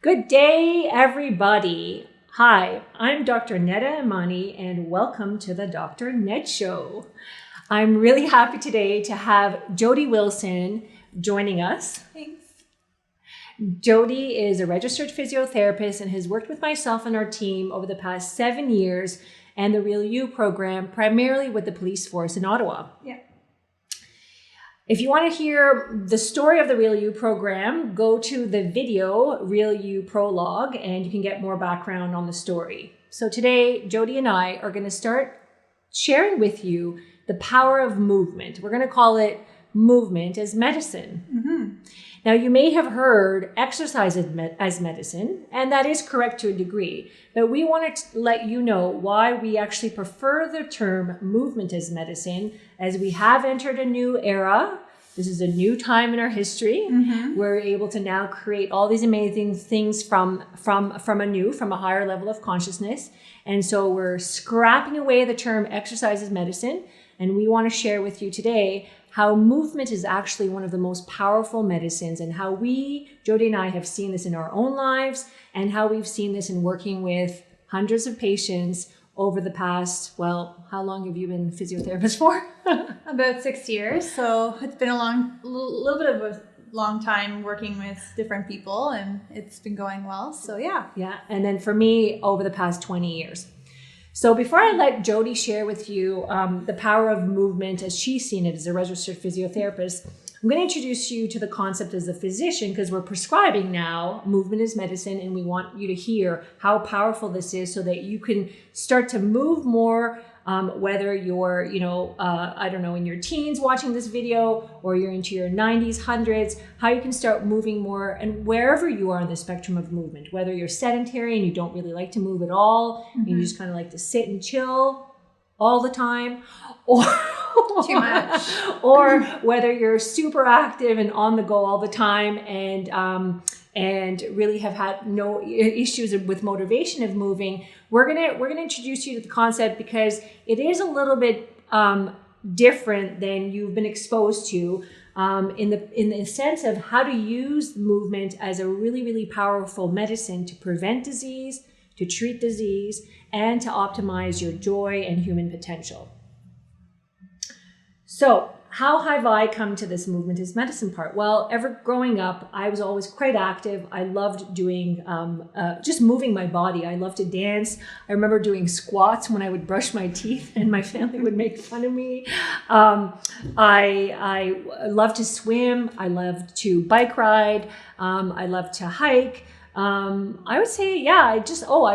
Good day, everybody. Hi, I'm Dr. Neda Amani, and welcome to the Dr. Ned Show. I'm really happy today to have Jodi Wilson joining us. Thanks. Jodi is a registered physiotherapist and has worked with myself and our team over the past 7 years and the Real You program, primarily with the police force in Ottawa. Yeah. If you want to hear the story of the Real You program, go to the video Real You prologue and you can get more background on the story. So today, Jodi and I are going to start sharing with you the power of movement. We're going to call it movement as medicine. Mm-hmm. Now, you may have heard exercise as medicine, and that is correct to a degree, but we want to let you know why we actually prefer the term movement as medicine, as we have entered a new era. This is a new time in our history. Mm-hmm. We're able to now create all these amazing things from a higher level of consciousness. And so we're scrapping away the term exercise as medicine, and we want to share with you today how movement is actually one of the most powerful medicines, and how we, Jodi and I, have seen this in our own lives, and how we've seen this in working with hundreds of patients over the past, well, how long have you been physiotherapist for? About 6 years. So it's been a little bit of a long time working with different people, and it's been going well. So yeah. Yeah. And then for me, over the past 20 years. So before I let Jodi share with you the power of movement as she's seen it as a registered physiotherapist, I'm going to introduce you to the concept as a physician, because we're prescribing now movement as medicine, and we want you to hear how powerful this is so that you can start to move more, whether you're, in your teens watching this video, or you're into your 90s, 100s, how you can start moving more, and wherever you are on the spectrum of movement, whether you're sedentary and you don't really like to move at all, Mm-hmm. and you just kind of like to sit and chill all the time, or Too much. or whether you're super active and on the go all the time, and really have had no issues with motivation of moving, we're gonna introduce you to the concept, because it is a little bit different than you've been exposed to, in the sense of how to use movement as a really, really powerful medicine to prevent disease, to treat disease, and to optimize your joy and human potential. So how have I come to this movement as medicine part? Well, ever growing up, I was always quite active. I loved doing, just moving my body. I loved to dance. I remember doing squats when I would brush my teeth and my family would make fun of me. I loved to swim. I loved to bike ride. I loved to hike. I would say, I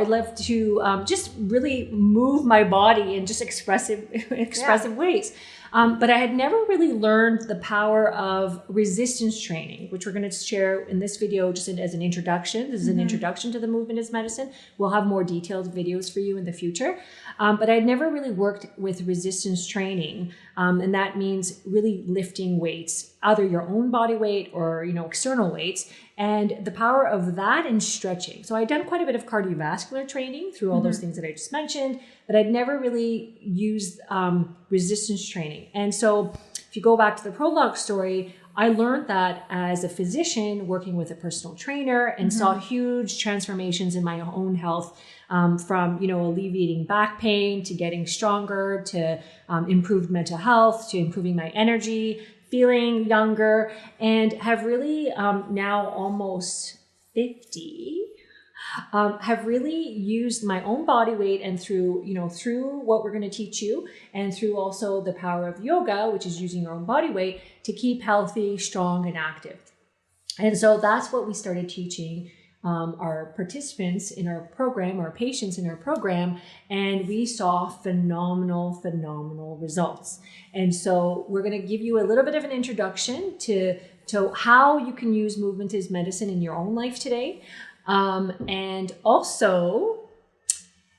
love to just really move my body in just expressive ways. But I had never really learned the power of resistance training, which we're going to share in this video just as an introduction. This is an introduction to the movement as medicine. We'll have more detailed videos for you in the future. But I'd never really worked with resistance training. And that means really lifting weights, either your own body weight or, external weights, and the power of that and stretching. So I'd done quite a bit of cardiovascular training through all those things that I just mentioned, but I'd never really used resistance training. And so if you go back to the prologue story, I learned that as a physician working with a personal trainer, and saw huge transformations in my own health, from, alleviating back pain, to getting stronger, to improved mental health, to improving my energy, feeling younger, and have really now almost 50, have really used my own body weight, and through what we're going to teach you, and through also the power of yoga, which is using your own body weight to keep healthy, strong, and active. And so that's what we started teaching our participants in our program, our patients in our program, and we saw phenomenal results. And so we're going to give you a little bit of an introduction to how you can use movement as medicine in your own life today, and also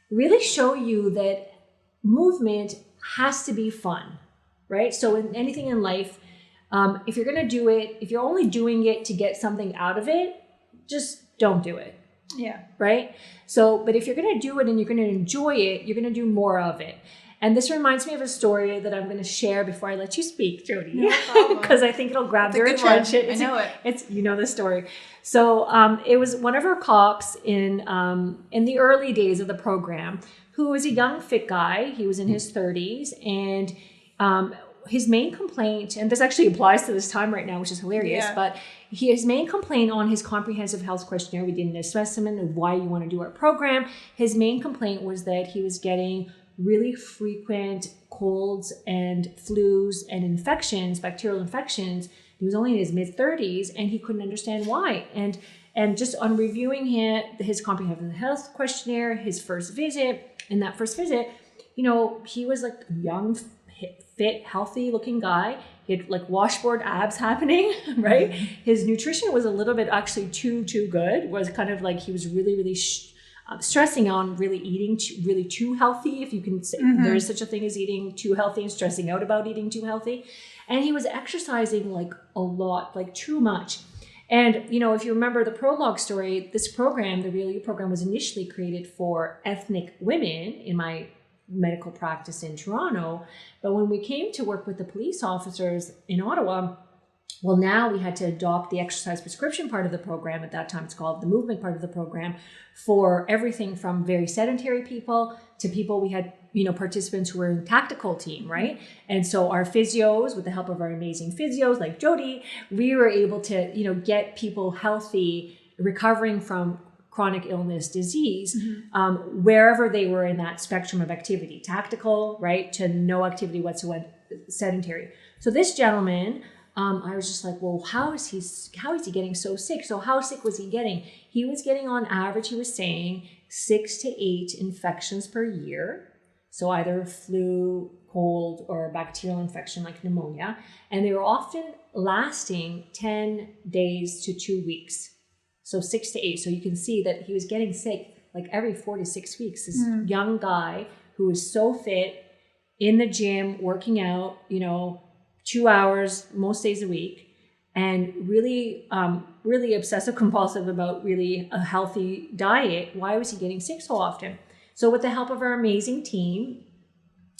really show you that movement has to be fun, right? So in anything in life, if you're going to do it, if you're only doing it to get something out of it, just don't do it. Yeah. Right? So, but if you're going to do it and you're going to enjoy it, you're going to do more of it. And this reminds me of a story that I'm going to share before I let you speak, Jodi, No problem. because I think it'll grab their attention. I know it. It's you know the story. So it was one of our cops in the early days of the program, who was a young fit guy. He was in his 30s, and his main complaint, and this actually applies to this time right now, which is hilarious, but his main complaint on his comprehensive health questionnaire, we did an assessment of why you want to do our program. His main complaint was that he was getting really frequent colds and flus and infections, bacterial infections. He was only in his mid-30s, and he couldn't understand why. And just on reviewing his comprehensive health questionnaire, his first visit, in that first visit, he was like young, fit, healthy looking guy. He had like washboard abs happening, right? His nutrition was a little bit actually too good. It was kind of like he was really stressing on really eating really too healthy, if you can say there is such a thing as eating too healthy, and stressing out about eating too healthy. And he was exercising like a lot, like too much. And, if you remember the prologue story, this program, the Real You program, was initially created for ethnic women in my medical practice in Toronto. But when we came to work with the police officers in Ottawa, well, now we had to adopt the exercise prescription part of the program. At that time, it's called the movement part of the program, for everything from very sedentary people to people we had, participants who were in tactical team, right? And so our physios, with the help of our amazing physios like Jodi, we were able to, get people healthy, recovering from chronic illness, disease, wherever they were in that spectrum of activity, tactical, right, to no activity whatsoever, sedentary. So this gentleman, I was just like, well, how is he getting so sick? So how sick was he getting? He was getting, on average, he was saying 6 to 8 infections per year. So either flu, cold, or bacterial infection like pneumonia. And they were often lasting 10 days to 2 weeks. So 6 to 8. So you can see that he was getting sick like every 4 to 6 weeks. This young guy who was so fit, in the gym, working out, 2 hours most days a week, and really obsessive compulsive about really a healthy diet. Why was he getting sick so often? So with the help of our amazing team,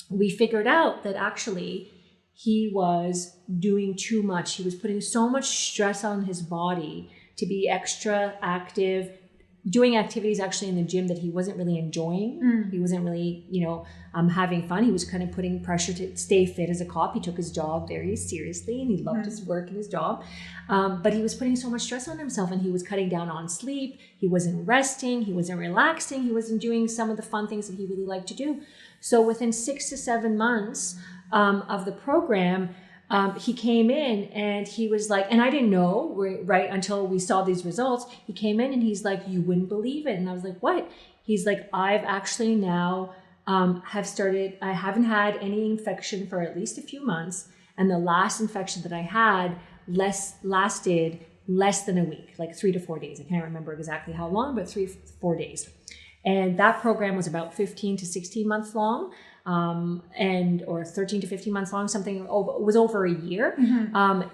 we figured out that actually he was doing too much. He was putting so much stress on his body to be extra active, doing activities actually in the gym that he wasn't really enjoying. He wasn't really, having fun. He was kind of putting pressure to stay fit as a cop. He took his job very seriously, and he loved his work and his job. But he was putting so much stress on himself, and he was cutting down on sleep. He wasn't resting. He wasn't relaxing. He wasn't doing some of the fun things that he really liked to do. So within 6 to 7 months of the program, he came in and he was like, and I didn't know, right, until we saw these results. He came in and he's like, you wouldn't believe it. And I was like, what? He's like, I've actually now I haven't had any infection for at least a few months. And the last infection that I had lasted less than a week, like 3 to 4 days. I can't remember exactly how long, but 3 to 4 days. And that program was about 15 to 16 months long. Or 13 to 15 months long, something was over a year.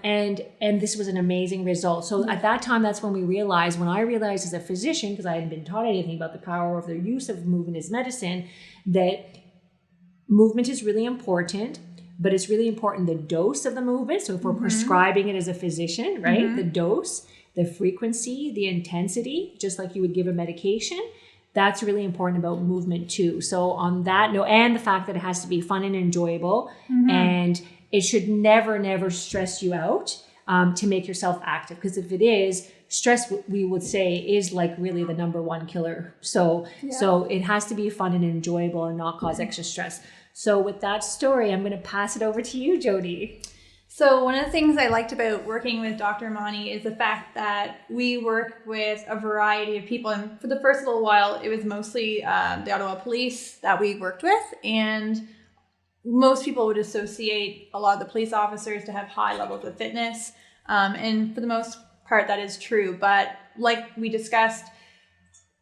And this was an amazing result. So at that time, that's when I realized as a physician, because I hadn't been taught anything about the power of the use of movement as medicine, that movement is really important, but it's really important the dose of the movement. So if we're prescribing it as a physician, right, the dose, the frequency, the intensity, just like you would give a medication, that's really important about movement too. So on that note, and the fact that it has to be fun and enjoyable, and it should never stress you out to make yourself active. Because if it is, stress, we would say, is like really the number one killer. So it has to be fun and enjoyable and not cause extra stress. So with that story, I'm going to pass it over to you, Jodi. So one of the things I liked about working with Dr. Amani is the fact that we work with a variety of people. And for the first little while, it was mostly the Ottawa police that we worked with. And most people would associate a lot of the police officers to have high levels of fitness. And for the most part, that is true. But like we discussed,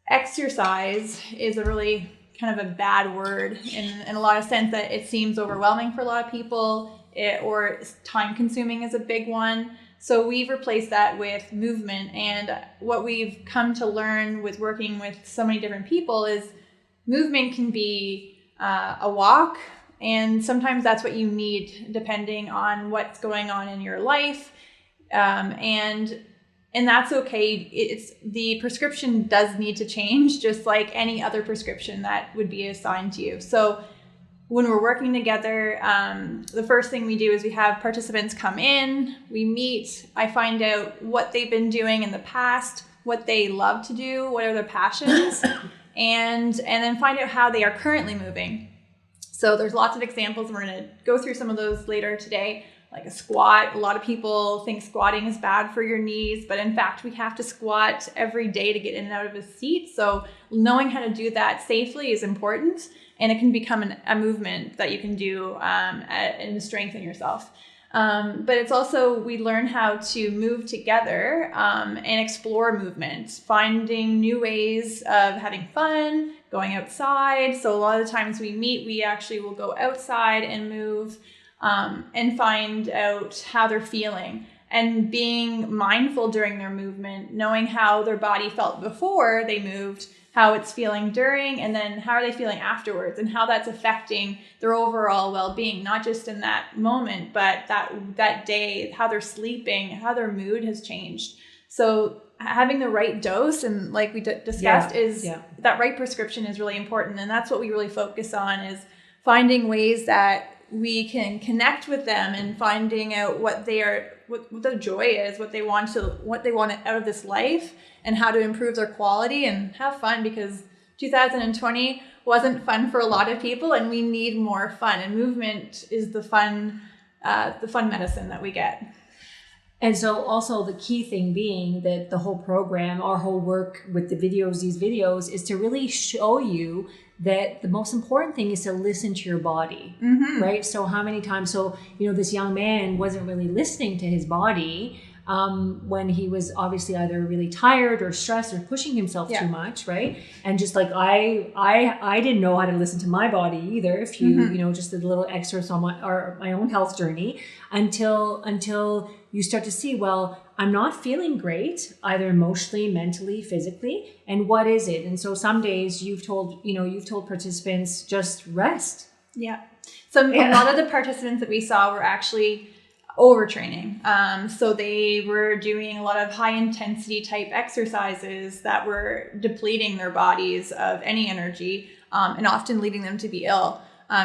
exercise is a really kind of a bad word in a lot of sense, that it seems overwhelming for a lot of people. Or time consuming is a big one. So we've replaced that with movement. And what we've come to learn with working with so many different people is movement can be a walk, And sometimes that's what you need depending on what's going on in your life. And that's okay. The prescription does need to change, just like any other prescription that would be assigned to you. So when we're working together, the first thing we do is we have participants come in, we meet, I find out what they've been doing in the past, what they love to do, what are their passions, and then find out how they are currently moving. So there's lots of examples. We're going to go through some of those later today. Like a squat. A lot of people think squatting is bad for your knees, but in fact, we have to squat every day to get in and out of a seat. So knowing how to do that safely is important, and it can become a movement that you can do and strengthen yourself. But it's also, we learn how to move together and explore movement, finding new ways of having fun, going outside. So a lot of the times we meet, we actually will go outside and move. And find out how they're feeling, and being mindful during their movement, knowing how their body felt before they moved, how it's feeling during, and then how are they feeling afterwards, and how that's affecting their overall well-being, not just in that moment, but that day, how they're sleeping, how their mood has changed. So having the right dose, and like we discussed, that right prescription is really important. And that's what we really focus on, is finding ways that we can connect with them and finding out what the joy is, what they want out of this life, and how to improve their quality and have fun, because 2020 wasn't fun for a lot of people, and we need more fun, and movement is the fun medicine that we get. And so also the key thing being that the whole program, our whole work with these videos is to really show you that the most important thing is to listen to your body, right? So how many times, this young man wasn't really listening to his body when he was obviously either really tired or stressed or pushing himself too much, right? And just like I didn't know how to listen to my body either. If you just did a little excerpts on my own health journey until you start to see, well, I'm not feeling great, either emotionally, mentally, physically. And what is it? And so some days you've told participants just rest. Yeah. So a lot of the participants that we saw were actually overtraining. So they were doing a lot of high intensity type exercises that were depleting their bodies of any energy, and often leading them to be ill.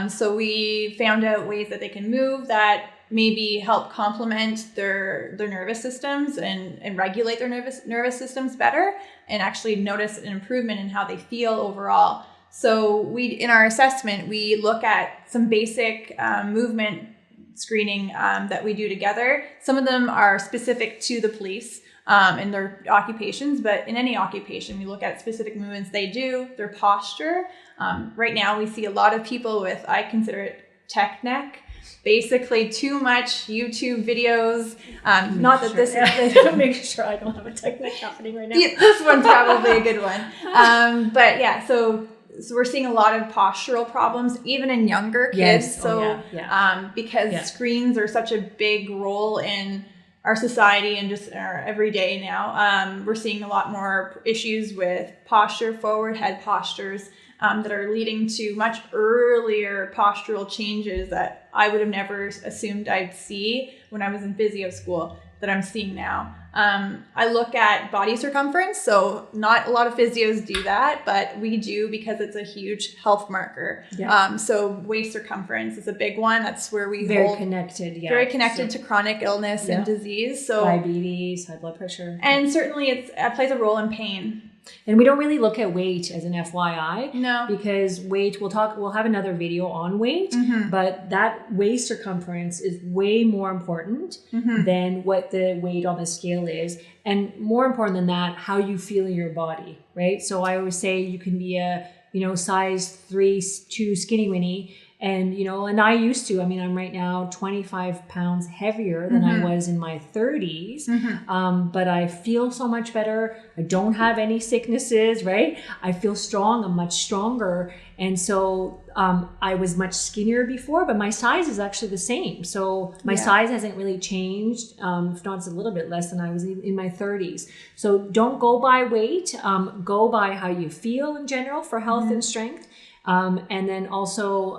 So we found out ways that they can move that maybe help complement their nervous systems and regulate their nervous systems better, and actually notice an improvement in how they feel overall. So in our assessment, we look at some basic movement screening that we do together. Some of them are specific to the police in their occupations, but in any occupation, we look at specific movements they do, their posture. Right now, we see a lot of people with, I consider it tech neck, basically too much YouTube videos. Not that this is make sure I don't have a technique happening right now. Yeah, this one's probably a good one. But yeah, so we're seeing a lot of postural problems, even in younger kids. Yes. Because screens are such a big role in our society and just our everyday now, we're seeing a lot more issues with posture, forward head postures, that are leading to much earlier postural changes that I would have never assumed I'd see when I was in physio school, that I'm seeing now. I look at body circumference, so not a lot of physios do that, but we do because it's a huge health marker. Yeah. So waist circumference is a big one. That's where we very connected to chronic illness and disease. So diabetes, high blood pressure, and certainly it plays a role in pain. And we don't really look at weight as an FYI. No. Because weight, we'll have another video on weight, but that waist circumference is way more important than what the weight on the scale is. And more important than that, how you feel in your body, right? So I always say you can be a, size 3-2 skinny winnie. And, and I used to, I'm right now 25 pounds heavier than I was in my 30s. But I feel so much better. I don't have any sicknesses, right? I feel strong. I'm much stronger. And so I was much skinnier before, but my size is actually the same. So my size hasn't really changed. If not, it's a little bit less than I was in my 30s. So don't go by weight. Go by how you feel in general for health and strength. And then also,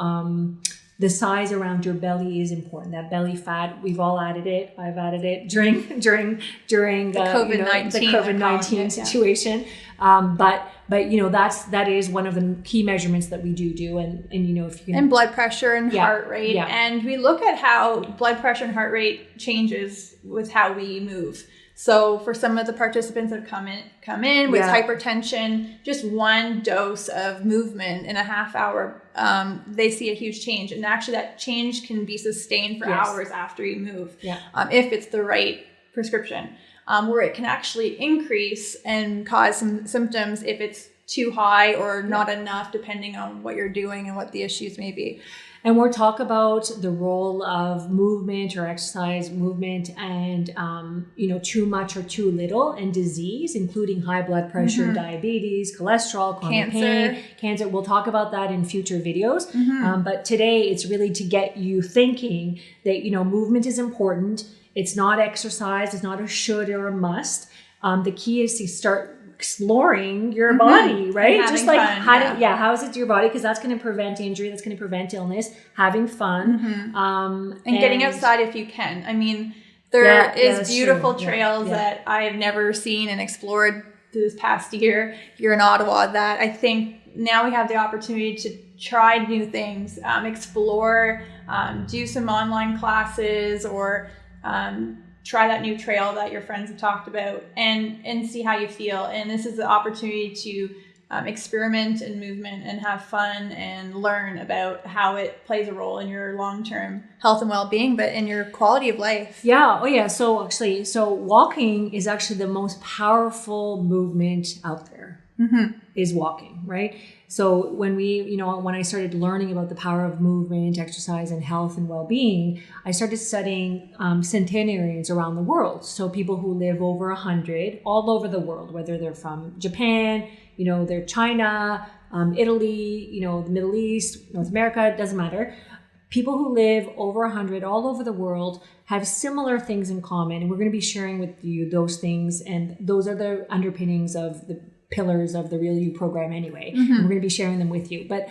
The size around your belly is important. That belly fat, we've all added it. I've added it during the COVID-19 situation. But you know, that is one of the key measurements that we do. And you know, if you can, and blood pressure and heart rate. And we look at how blood pressure and heart rate changes with how we move. So for some of the participants that come in with hypertension, just one dose of movement in a half hour, they see a huge change. And actually that change can be sustained for hours after you move, if it's the right prescription, where it can actually increase and cause some symptoms if it's too high or not enough, depending on what you're doing and what the issues may be. And we'll talk about the role of movement or exercise movement and, you know, too much or too little and disease, including high blood pressure, diabetes, cholesterol, chronic pain, cancer. We'll talk about that in future videos. But today it's really to get you thinking that, you know, movement is important. It's not exercise. It's not a should or a must. The key is to start exploring your body, right? Just like how is it to your body? Because that's going to prevent injury, that's going to prevent illness. Having fun, and getting outside if you can. I mean, there is beautiful trails that I have never seen and explored this past year here in Ottawa. That I think now we have the opportunity to try new things, explore, do some online classes, or try that new trail that your friends have talked about and see how you feel. And this is the opportunity to experiment in movement and have fun and learn about how it plays a role in your long-term health and well-being, but in your quality of life. Yeah. Oh yeah. So walking is actually the most powerful movement out there, is walking, right? So when I started learning about the power of movement, exercise, and health and well-being, I started studying centenarians around the world. So people who live over 100 all over the world, whether they're from Japan, you know, they're China, Italy, you know, the Middle East, North America, it doesn't matter. People who live over 100 all over the world have similar things in common. And we're going to be sharing with you those things. And those are the underpinnings of the pillars of the Real You program anyway. And we're going to be sharing them with you. But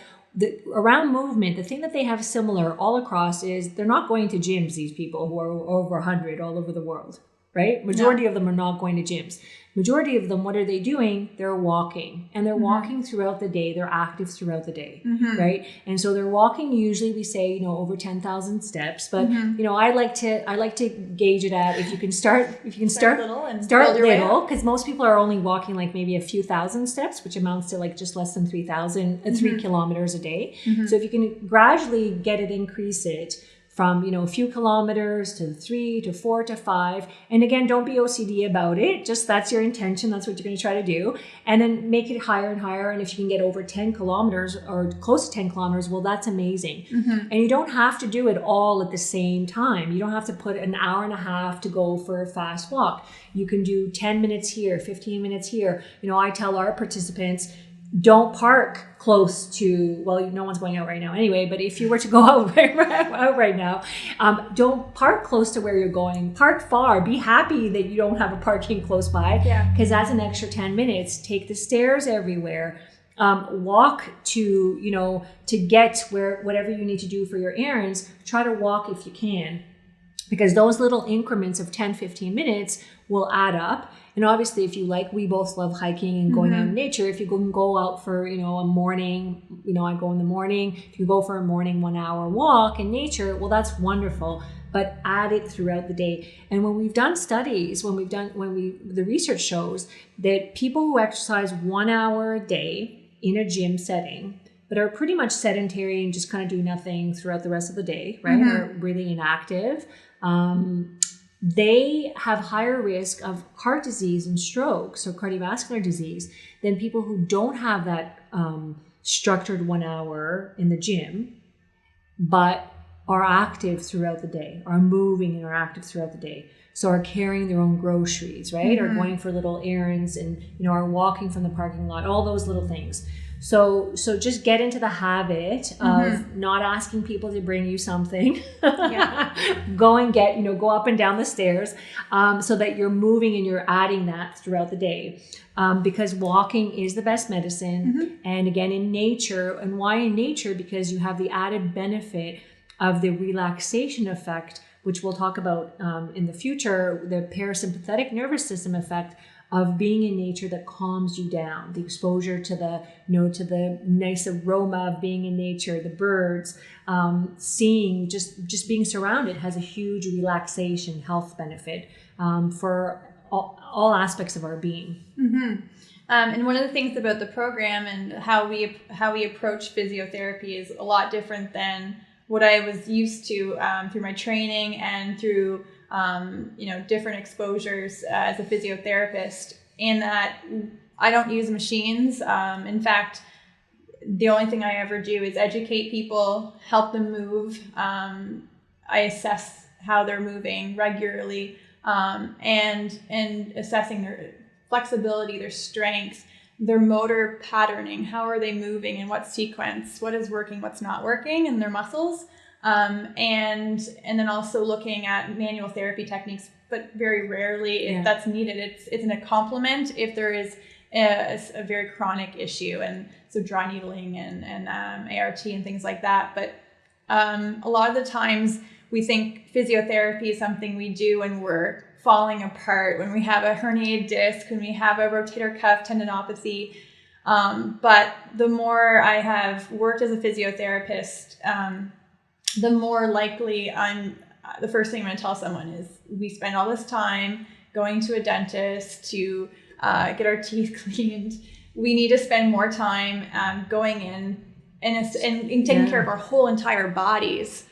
around movement, the thing that they have similar all across is they're not going to gyms, these people who are over 100 all over the world, right? Majority of them are not going to gyms. Majority of them, what are they doing? They're walking, and they're walking throughout the day. They're active throughout the day, right? And so they're walking. Usually, we say, you know, over 10,000 steps. But you know, I like to gauge it at if you can start little, because most people are only walking like maybe a few thousand steps, which amounts to like just less than 3 kilometers a day. So if you can gradually increase it from, you know, a few kilometers to 3 to 4 to 5. And again, don't be OCD about it. Just that's your intention. That's what you're going to try to do. And then make it higher and higher. And if you can get over 10 kilometers or close to 10 kilometers, well, that's amazing. And you don't have to do it all at the same time. You don't have to put an hour and a half to go for a fast walk. You can do 10 minutes here, 15 minutes here. You know, I tell our participants, don't park close to, well, no one's going out right now anyway, but if you were to go out right now, don't park close to where you're going. Park far. Be happy that you don't have a parking close by, because that's an extra 10 minutes. Take the stairs everywhere. Walk to, you know, to get where, whatever you need to do for your errands, try to walk if you can, because those little increments of 10, 15 minutes will add up. And obviously, if you like, we both love hiking and going out in nature. If you can go out for, you know, a morning, you know, I go in the morning. If you go for a morning 1 hour walk in nature, well, that's wonderful. But add it throughout the day. And when we've done studies, the research shows that people who exercise 1 hour a day in a gym setting, but are pretty much sedentary and just kind of do nothing throughout the rest of the day, right? Are really inactive. They have higher risk of heart disease and strokes or cardiovascular disease than people who don't have that structured 1 hour in the gym, but are active throughout the day, are moving and are active throughout the day. So are carrying their own groceries, right? Are going for little errands and, you know, are walking from the parking lot, all those little things. So just get into the habit of not asking people to bring you something. Go and get, you know, go up and down the stairs so that you're moving and you're adding that throughout the day. Because walking is the best medicine. And again, in nature. And why in nature? Because you have the added benefit of the relaxation effect, which we'll talk about in the future, the parasympathetic nervous system effect of being in nature that calms you down, the exposure to the, to the nice aroma of being in nature, the birds, seeing, just being surrounded has a huge relaxation health benefit for all aspects of our being. Mm-hmm. And one of the things about the program and how we approach physiotherapy is a lot different than what I was used to through my training and through different exposures as a physiotherapist, in that I don't use machines. In fact, the only thing I ever do is educate people, help them move. I assess how they're moving regularly, and assessing their flexibility, their strengths, their motor patterning. How are they moving, in what sequence, what is working, what's not working in their muscles. And then also looking at manual therapy techniques, but very rarely if that's needed. It's in a complement if there is a very chronic issue, and so dry needling and ART and things like that. But a lot of the times we think physiotherapy is something we do when we're falling apart, when we have a herniated disc, when we have a rotator cuff tendinopathy. But the more I have worked as a physiotherapist, the more likely the first thing I'm going to tell someone is, we spend all this time going to a dentist to get our teeth cleaned. We need to spend more time going in and taking care of our whole entire bodies.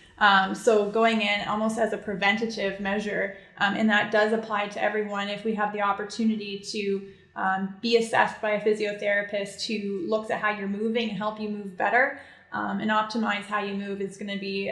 So going in almost as a preventative measure, and that does apply to everyone. If we have the opportunity to be assessed by a physiotherapist who looks at how you're moving and help you move better, and optimize how you move, is going to be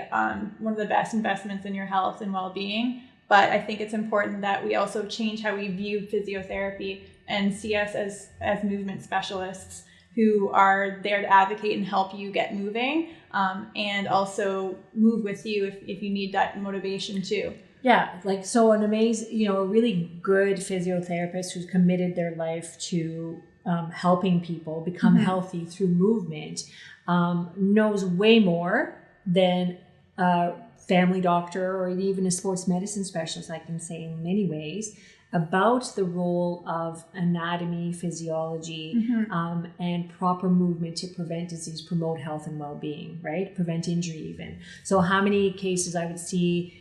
one of the best investments in your health and well-being. But I think it's important that we also change how we view physiotherapy and see us as movement specialists who are there to advocate and help you get moving, and also move with you if you need that motivation too. Yeah, so an amazing, a really good physiotherapist who's committed their life to helping people become healthy through movement knows way more than a family doctor or even a sports medicine specialist, I can say, in many ways, about the role of anatomy, physiology, and proper movement to prevent disease, promote health and well-being, right? Prevent injury even. So how many cases I would see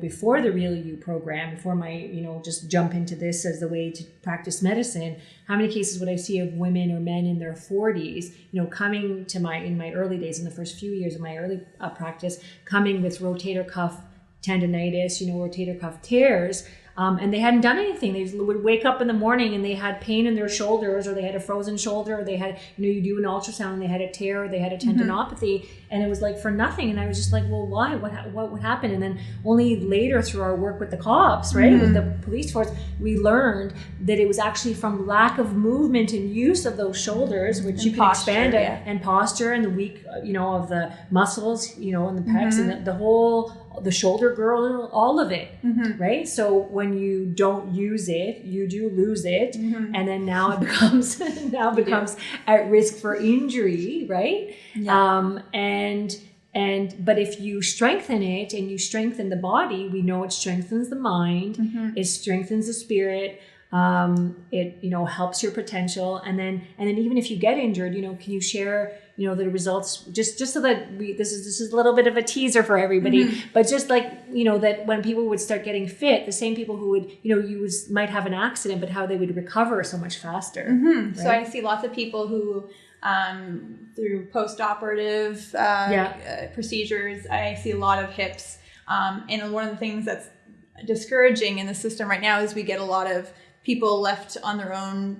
before the Real You program, before my, just jump into this as the way to practice medicine, how many cases would I see of women or men in their 40s, coming to in my early days, in the first few years of my early practice, coming with rotator cuff tendinitis, rotator cuff tears, and they hadn't done anything. They would wake up in the morning and they had pain in their shoulders, or they had a frozen shoulder, or they had, you do an ultrasound and they had a tear, or they had a tendinopathy, and it was for nothing. And I was just like, well, why? What happened? And then only later, through our work with the cops, right, with the police force, we learned that it was actually from lack of movement and use of those shoulders, which and you can expand and posture, and the weak, of the muscles, and the pecs, and the whole, the shoulder girdle, all of it, right? So when you don't use it, you do lose it, and then now it becomes at risk for injury, right? Yeah. But if you strengthen it and you strengthen the body, we know it strengthens the mind, it strengthens the spirit. It helps your potential, and then even if you get injured, can you share the results, just so that this is a little bit of a teaser for everybody, but just that when people would start getting fit, the same people who would might have an accident, but how they would recover so much faster. Right? So I see lots of people who through post-operative procedures, I see a lot of hips, and one of the things that's discouraging in the system right now is we get a lot of people left on their own,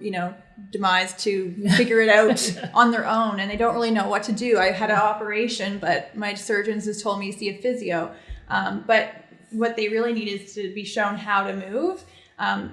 demise to figure it out on their own, and they don't really know what to do. I had an operation, but my surgeons just told me to see a physio. But what they really need is to be shown how to move.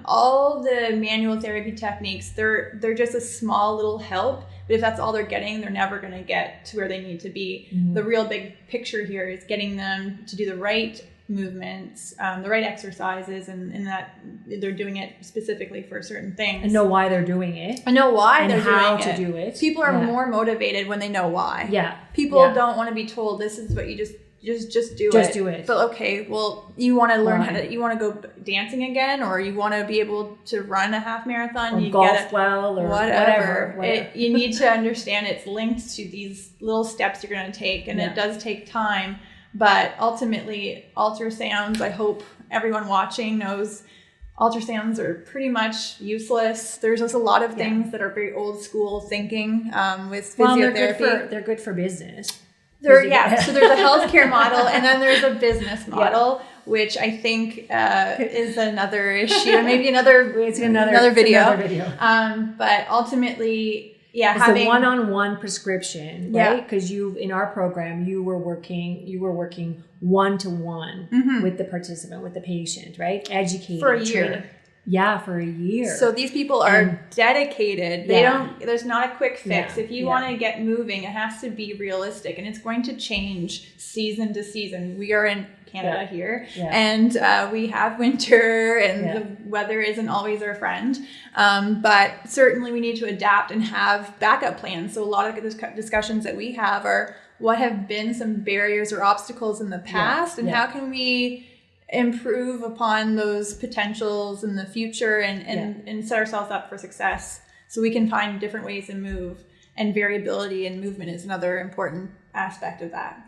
All the manual therapy techniques, they're just a small little help, but if that's all they're getting, they're never going to get to where they need to be. The real big picture here is getting them to do the right movements, the right exercises, and that they're doing it specifically for certain things. And know why they're doing it. And know why and they're how doing to do it. People are more motivated when they know why. Yeah. People don't want to be told, this is what you just just do it. Just do it. But okay, well, you want to learn you want to go dancing again, or you want to be able to run a half marathon, or you golf well, or whatever. You need to understand it's linked to these little steps you're going to take, and it does take time. But ultimately, ultrasounds, I hope everyone watching knows, ultrasounds are pretty much useless. There's just a lot of things that are very old school thinking with physiotherapy. They're good for business. So there's a healthcare model, and then there's a business model, which I think is another issue, maybe another video. But ultimately, it's a one-on-one prescription, right? Because in our program, you were working one-to-one with the participant, with the patient, right? Educating for a year. Yeah, for a year. So these people are dedicated. There's not a quick fix. If you want to get moving, it has to be realistic, and it's going to change season to season. We are in Canada here, and we have winter, and the weather isn't always our friend. But certainly we need to adapt and have backup plans. So a lot of the discussions that we have are what have been some barriers or obstacles in the past, and how can we improve upon those potentials in the future and set ourselves up for success, so we can find different ways to move. And variability in movement is another important aspect of that.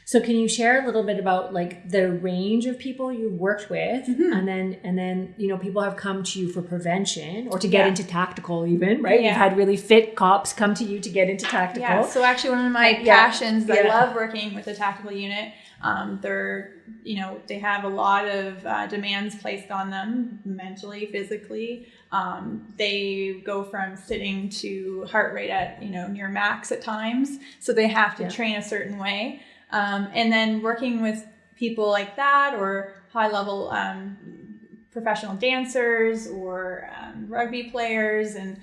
So can you share a little bit about like the range of people you worked with, and then people have come to you for prevention or to get into tactical even, right? You've had really fit cops come to you to get into tactical. Yeah. So actually one of my passions, I love working with a tactical unit. They have a lot of demands placed on them mentally, physically. They go from sitting to heart rate at, near max at times. So they have to train a certain way. And then working with people like that, or high level professional dancers, or rugby players, and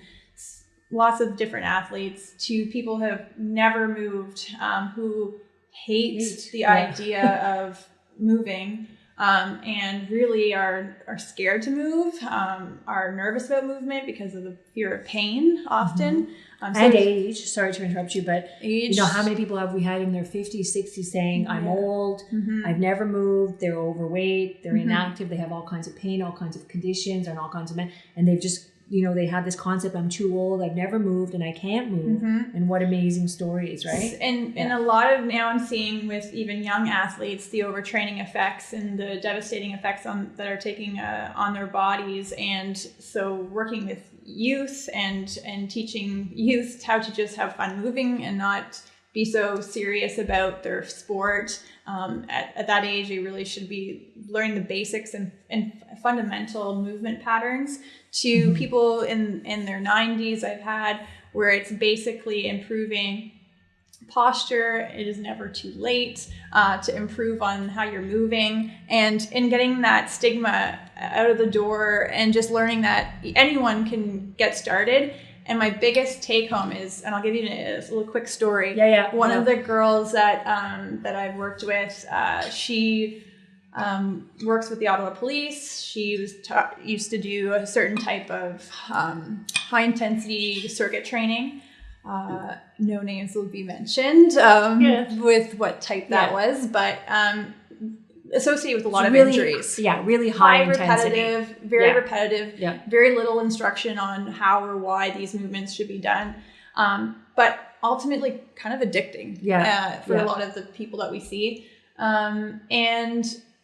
lots of different athletes, to people who have never moved, who hate the idea of moving, and really are scared to move, are nervous about movement because of the fear of pain often. And age, sorry to interrupt you, but age, how many people have we had in their 50s, 60s saying, I'm old, I've never moved, they're overweight, they're inactive, they have all kinds of pain, all kinds of conditions, and all kinds of and they've just, they have this concept, I'm too old, I've never moved, and I can't move. And what amazing stories, right? And a lot of, now I'm seeing with even young athletes, the overtraining effects and the devastating effects that are taking on their bodies. And so working with youth and teaching youth how to just have fun moving and not be so serious about their sport. At that age, they really should be learning the basics and fundamental movement patterns. To people in their 90s, I've had where it's basically improving posture. It is never too late to improve on how you're moving, and in getting that stigma out of the door, and just learning that anyone can get started. And my biggest take home is, and I'll give you a little quick story. One of the girls that I've worked with, she works with the Ottawa Police. She was used to do a certain type of high intensity circuit training. No names will be mentioned with what type that was, but associated with a lot of injuries. Really high intensity. Repetitive, very repetitive, very little instruction on how or why these movements should be done. But ultimately kind of addicting for a lot of the people that we see. And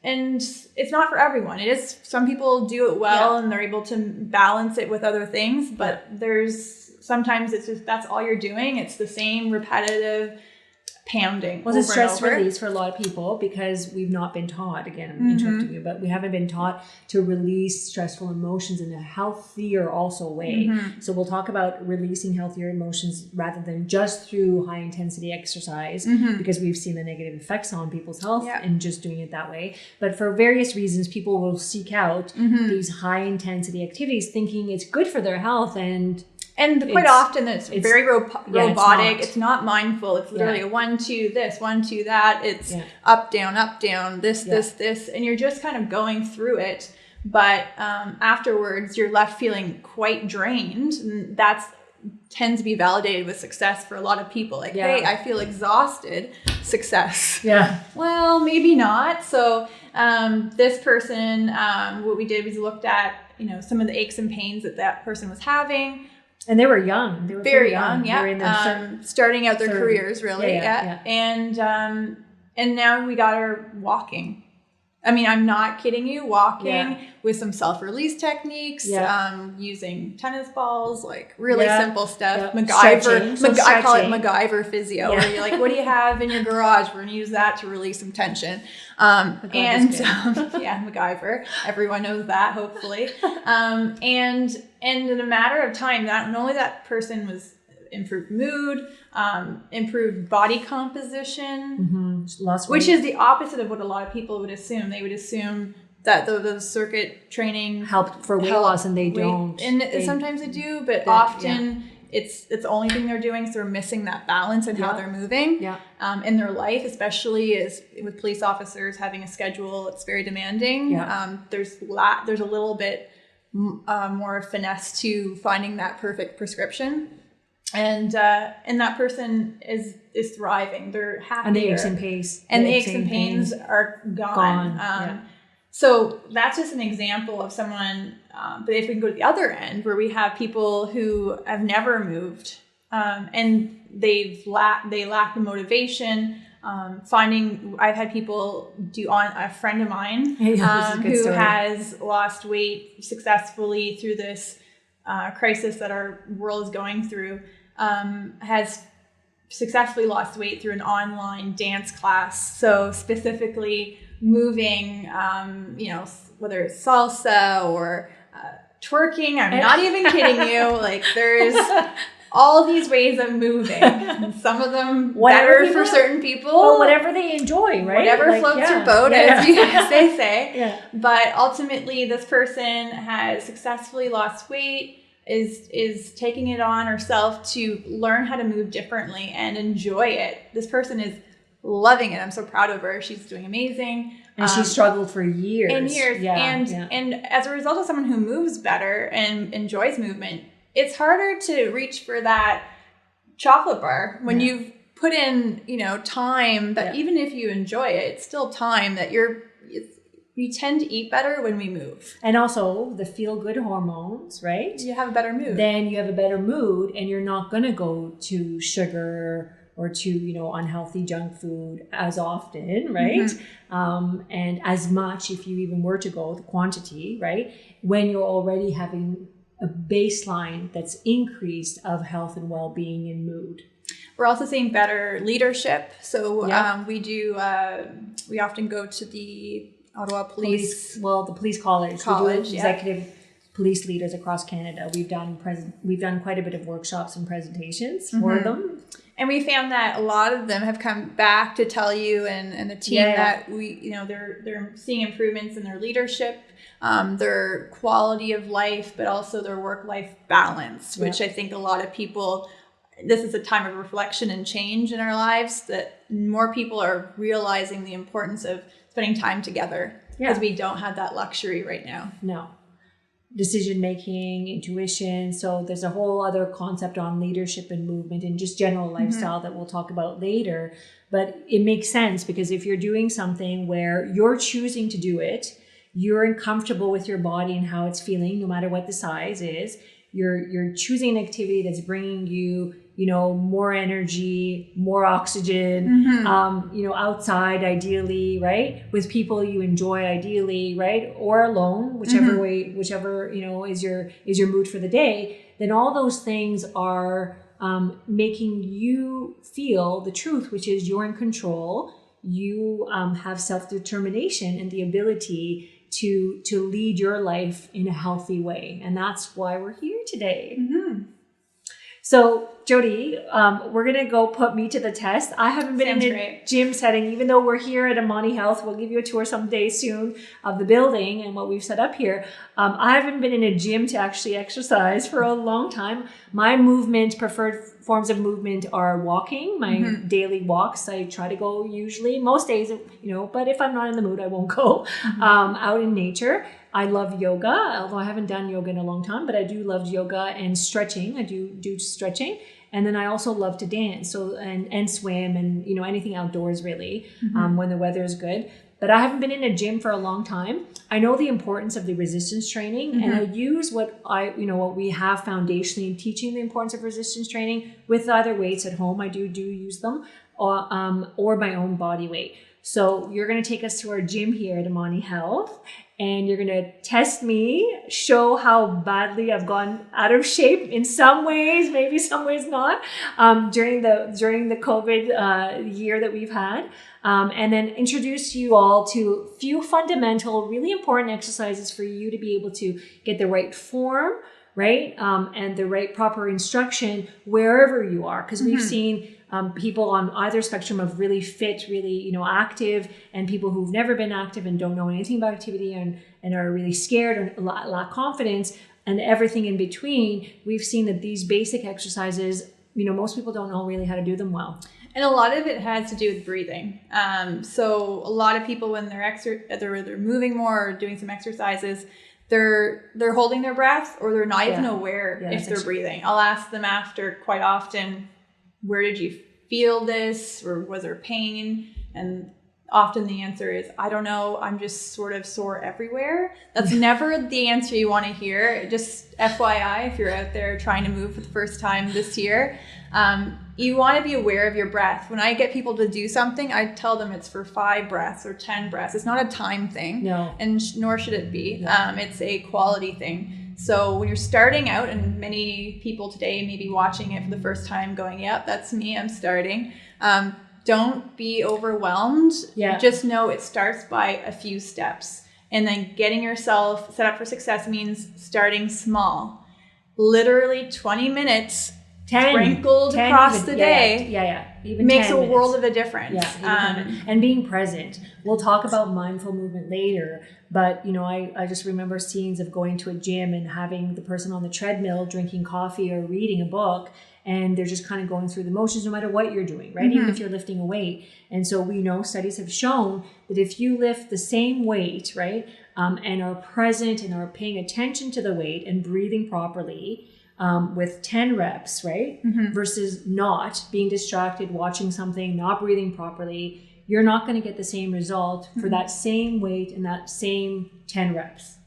it's not for everyone. It is, some people do it well and they're able to balance it with other things, but sometimes it's just, that's all you're doing. It's the same repetitive pounding. Well, it's a stress release for a lot of people because we've not been taught, again, I'm interrupting you, but we haven't been taught to release stressful emotions in a healthier also way. So we'll talk about releasing healthier emotions rather than just through high intensity exercise, because we've seen the negative effects on people's health and just doing it that way. But for various reasons, people will seek out these high intensity activities thinking it's good for their health, and quite often it's very robotic. It's not mindful. It's literally a 1, 2, this, 1, 2, that. It's up, down, this, this. And you're just kind of going through it. But afterwards, you're left feeling quite drained. And that's tends to be validated with success for a lot of people. Like, hey, I feel exhausted. Success. Yeah. Well, maybe not. So this person, what we did was looked at, some of the aches and pains that person was having. And they were young. They were very young. They were in their starting out their careers, really. Yeah. And now we got her walking. I mean, I'm not kidding you. Walking with some self-release techniques, using tennis balls, like really simple stuff. MacGyver, I call it MacGyver physio. Where you're like, what do you have in your garage? We're gonna use that to release some tension. MacGyver. Everyone knows that, hopefully. And in a matter of time, not only that person was improved mood, improved body composition, which is the opposite of what a lot of people would assume. They would assume that the circuit training helped for weight loss, and they don't. And sometimes they do, but often it's the only thing they're doing. So they're missing that balance in how they're moving in their life, especially as with police officers having a schedule. It's very demanding. There's a little bit more finesse to finding that perfect prescription. And that person is thriving. They're happy. And the aches and pains. And the aches and pains are gone. So that's just an example of someone. But if we can go to the other end, where we have people who have never moved, and they lack the motivation. I've had people a friend of mine who has lost weight successfully through this crisis that our world is going through. Has successfully lost weight through an online dance class. So specifically moving, whether it's salsa or twerking. I'm not even kidding you. Like, there's all these ways of moving. Some of them better for certain people. But whatever they enjoy, right? Whatever floats your boat, as they say. But ultimately, this person has successfully lost weight, is taking it on herself to learn how to move differently and enjoy it. This person is loving it. I'm so proud of her. She's doing amazing. And she struggled for years. And as a result of someone who moves better and enjoys movement, it's harder to reach for that chocolate bar when you've put in, time that even if you enjoy it, it's still time that we tend to eat better when we move. And also the feel-good hormones, right? You have a better mood. Then you have a better mood, and you're not going to go to sugar or to, unhealthy junk food as often, right? And as much, if you even were to go, the quantity, right? When you're already having a baseline that's increased of health and well-being and mood. We're also seeing better leadership. So we often go to the Ottawa Police. The police college. We do executive police leaders across Canada. We've done quite a bit of workshops and presentations for them. And we found that a lot of them have come back to tell you and the team that they're seeing improvements in their leadership, their quality of life, but also their work-life balance, which I think a lot of people, this is a time of reflection and change in our lives, that more people are realizing the importance of spending time together, because we don't have that luxury right now. No. Decision making, intuition. So there's a whole other concept on leadership and movement and just general lifestyle that we'll talk about later. But it makes sense, because if you're doing something where you're choosing to do it, you're comfortable with your body and how it's feeling, no matter what the size is. You're choosing an activity that's bringing you, more energy, more oxygen, outside ideally, right? With people you enjoy ideally, right? Or alone, whichever is your mood for the day. Then all those things are making you feel the truth, which is you're in control. You have self-determination and the ability to lead your life in a healthy way. And that's why we're here today. So Jodi, we're going to go put me to the test. I haven't been in a gym setting, even though we're here at Amani Health. We'll give you a tour someday soon of the building and what we've set up here. I haven't been in a gym to actually exercise for a long time. My preferred forms of movement are walking, my daily walks. I try to go usually most days, but if I'm not in the mood, I won't go out in nature. I love yoga, although I haven't done yoga in a long time, but I do love yoga and stretching. I do stretching. And then I also love to dance, so and swim and anything outdoors really, when the weather is good. But I haven't been in a gym for a long time. I know the importance of the resistance training, and I use what we have foundationally in teaching the importance of resistance training with either weights at home. I do use them, or my own body weight. So you're going to take us to our gym here at Amani Health, and you're going to test me, show how badly I've gone out of shape in some ways, maybe some ways not, during the COVID year that we've had, and then introduce you all to a few fundamental, really important exercises for you to be able to get the right form, right, and the right proper instruction wherever you are, because we've seen people on either spectrum of really fit, really, active, and people who've never been active and don't know anything about activity and are really scared or lack confidence, and everything in between. We've seen that these basic exercises, most people don't know really how to do them well. And a lot of it has to do with breathing. So a lot of people, when they're moving more or doing some exercises, they're holding their breath, or they're not even aware if they're breathing. I'll ask them after quite often, where did you feel this, or was there pain? And often the answer is, I don't know, I'm just sort of sore everywhere. That's never the answer you want to hear. Just FYI, if you're out there trying to move for the first time this year, you want to be aware of your breath. When I get people to do something, I tell them it's for 5 breaths or 10 breaths. It's not a time thing, and nor should it be. It's a quality thing. So when you're starting out, and many people today may be watching it for the first time going, yep, that's me, I'm starting. Don't be overwhelmed. Just know it starts by a few steps. And then getting yourself set up for success means starting small. Literally 20 minutes 10, sprinkled 10 across even, the day even makes 10 a minutes. world of a difference. And being present. We'll talk about mindful movement later, but I just remember scenes of going to a gym and having the person on the treadmill drinking coffee or reading a book, and they're just kind of going through the motions no matter what you're doing, right? Even if you're lifting a weight. And so we know studies have shown that if you lift the same weight, right, and are present and are paying attention to the weight and breathing properly, with 10 reps, right? Versus not being distracted, watching something, not breathing properly, you're not going to get the same result for that same weight and that same 10 reps.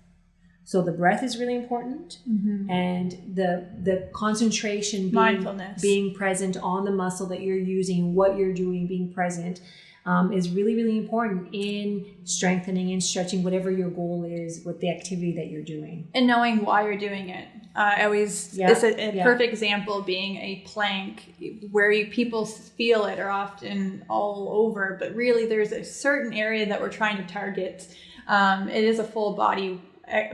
So the breath is really important, and the concentration, mindfulness, being present on the muscle that you're using, what you're doing, being present, is really, really important in strengthening and stretching whatever your goal is with the activity that you're doing. And knowing why you're doing it. It's a perfect example being a plank, where people feel it are often all over, but really there's a certain area that we're trying to target. It is a full body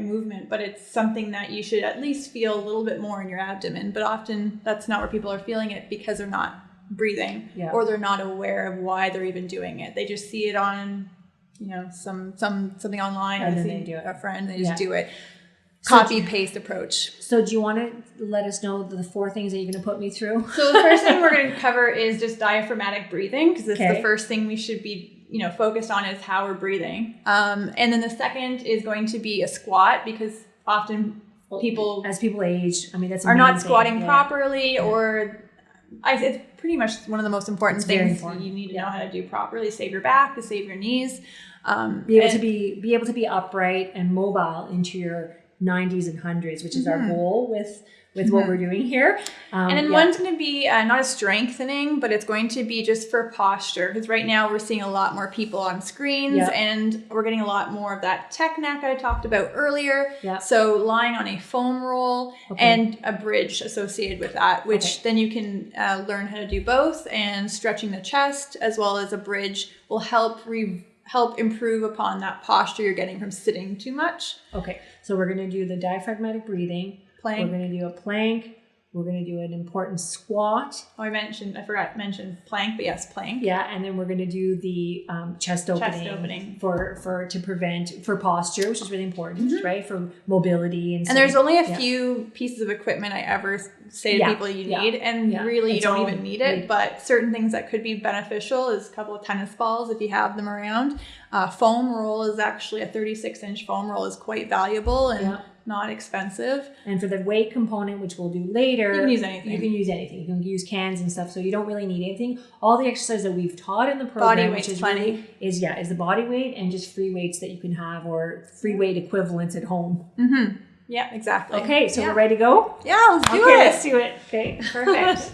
movement, but it's something that you should at least feel a little bit more in your abdomen. But often that's not where people are feeling it, because they're not breathing, or they're not aware of why they're even doing it. They just see it on, something online, and or then see they do it. a friend, they just do it. Copy paste approach. So do you want to let us know the 4 things that you're going to put me through? So the first thing we're going to cover is just diaphragmatic breathing, because it's the first thing we should be focused on, is how we're breathing. And then the second is going to be a squat, because often people, as people age, that's are not squatting properly, or it's pretty much one of the most important things you need to know how to do properly to save your back, to save your knees, be able to be upright and mobile into your 90s and 100s, which is our goal with what we're doing here. And then one's going to be not a strengthening, but it's going to be just for posture, because right now we're seeing a lot more people on screens, and we're getting a lot more of that tech neck I talked about earlier. So lying on a foam roll and a bridge associated with that, which then you can learn how to do both, and stretching the chest as well as a bridge will help improve upon that posture you're getting from sitting too much. Okay, so we're going to do the diaphragmatic breathing. Plank. We're going to do a plank, We're going to do an important squat. Oh, I forgot to mention plank, but yes, plank. Yeah, and then we're going to do the chest opening, to prevent for posture, which is really important, right? For mobility and there's only a few pieces of equipment I ever say to people you need, and really you don't even need it. But certain things that could be beneficial is a couple of tennis balls if you have them around. Foam roll is actually a 36-inch foam roll is quite valuable and not expensive. And for the weight component, which we'll do later, you can use anything. You can use cans and stuff, so you don't really need anything. All the exercises that we've taught in the program, which is the body weight and just free weights that you can have or free weight equivalents at home. Yeah, exactly. Okay, so we're ready to go? Yeah, let's do it. Let's do it. Okay, perfect.